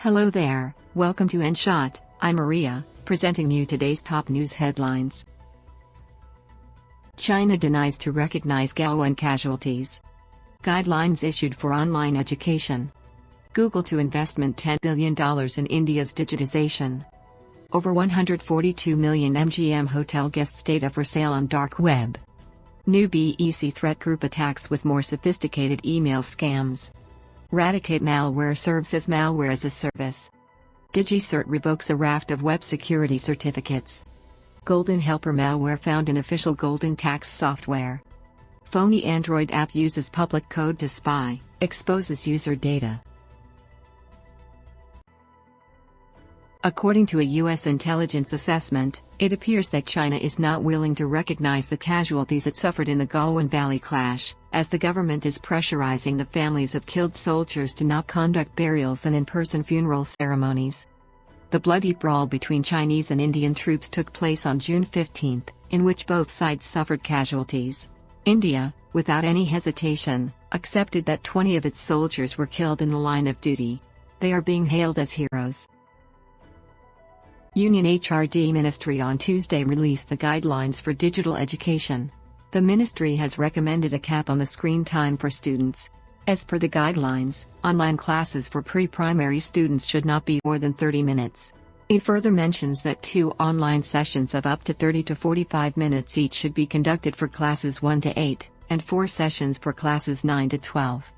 Hello there, welcome to NSHOT. I'm Maria, presenting you today's top news headlines. China denies to recognize Galwan casualties. Guidelines issued for online education. Google to investment $10 billion in India's digitization. Over 142 million MGM Hotel guests data for sale on dark web. New BEC threat group attacks with more sophisticated email scams. RATicate malware serves as malware as a service. DigiCert revokes a raft of web security certificates. GoldenHelper Malware found in official Golden tax software. Phony Android app uses public code to spy, exposes user data. According to a U.S. intelligence assessment, it appears that China is not willing to recognize the casualties it suffered in the Galwan Valley clash, as the government is pressurizing the families of killed soldiers to not conduct burials and in-person funeral ceremonies. The bloody brawl between Chinese and Indian troops took place on June 15, in which both sides suffered casualties. India, without any hesitation, accepted that 20 of its soldiers were killed in the line of duty. They are being hailed as heroes. Union HRD Ministry on Tuesday released the guidelines for digital education. The ministry has recommended a cap on the screen time for students. As per the guidelines, online classes for pre-primary students should not be more than 30 minutes. It further mentions that 2 online sessions of up to 30 to 45 minutes each should be conducted for classes 1 to 8, and 4 sessions for classes 9 to 12.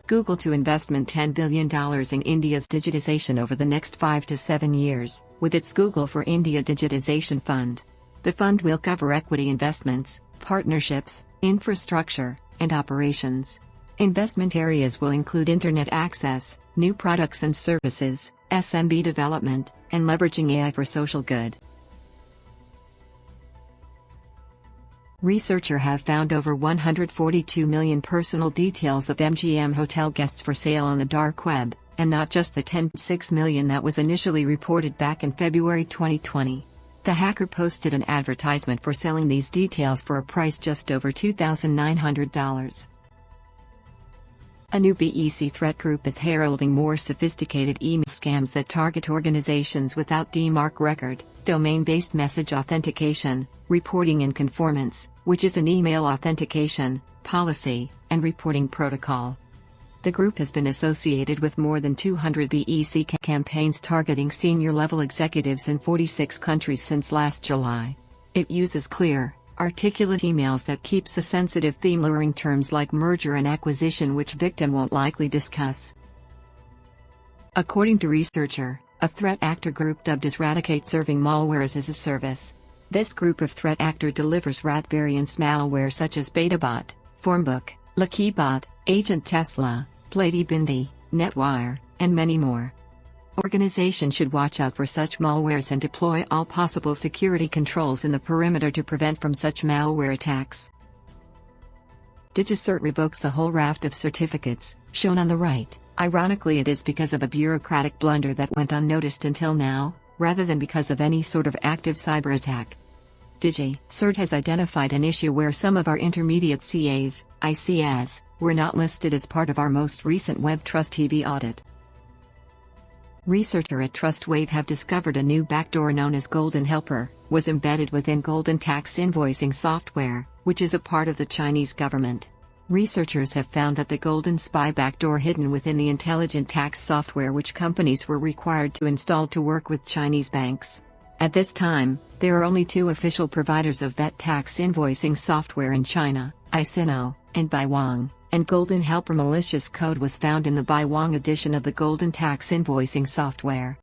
Google to investment $10 billion in India's digitization over the next 5 to 7 years, with its Google for India Digitization Fund. The fund will cover equity investments, partnerships, infrastructure, and operations. Investment areas will include internet access, new products and services, SMB development, and leveraging AI for social good. Researchers have found over 142 million personal details of MGM Hotel guests for sale on the dark web, and not just the 10.6 million that was initially reported back in February 2020. The hacker posted an advertisement for selling these details for a price just over $2,900. A new BEC threat group is heralding more sophisticated email scams that target organizations without DMARC record, domain-based message authentication, reporting and conformance, which is an email authentication, policy, and reporting protocol. The group has been associated with more than 200 BEC campaigns targeting senior-level executives in 46 countries since last July. It uses clear, articulate emails that keeps a sensitive theme, luring terms like merger and acquisition which victim won't likely discuss. According to researcher, a threat actor group dubbed as RATicate serving malwares as a service. This group of threat actor delivers rat variants malware such as BetaBot, Formbook, LuckyBot, Agent Tesla, Plady Bindi, NetWire, and many more. Organizations should watch out for such malwares and deploy all possible security controls in the perimeter to prevent from such malware attacks. DigiCert revokes a whole raft of certificates, shown on the right. Ironically, it is because of a bureaucratic blunder that went unnoticed until now, rather than because of any sort of active cyber attack. DigiCert has identified an issue where some of our intermediate CAs, ICAs, were not listed as part of our most recent Web Trust TV audit. Researchers at TrustWave have discovered a new backdoor known as GoldenHelper, was embedded within Golden tax invoicing software, which is a part of the Chinese government. Researchers have found that the Golden spy backdoor hidden within the intelligent tax software which companies were required to install to work with Chinese banks. At this time, there are only 2 official providers of that tax invoicing software in China, Isino, and Baiwang, and GoldenHelper malicious code was found in the Baiwang edition of the Golden tax invoicing software.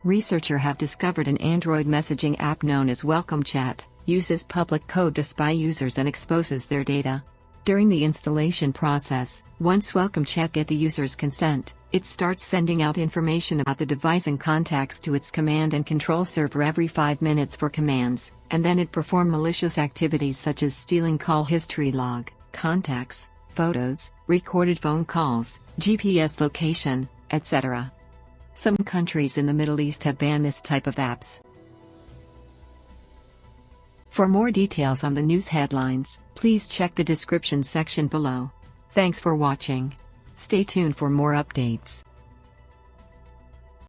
Researchers have discovered an Android messaging app known as Welcome Chat, uses public code to spy users and exposes their data. During the installation process, once Welcome Chat gets the user's consent, it starts sending out information about the device and contacts to its command and control server every 5 minutes for commands, and then it performs malicious activities such as stealing call history log, contacts, photos, recorded phone calls, GPS location, etc. Some countries in the Middle East have banned this type of apps. For more details on the news headlines, please check the description section below. Thanks for watching. Stay tuned for more updates.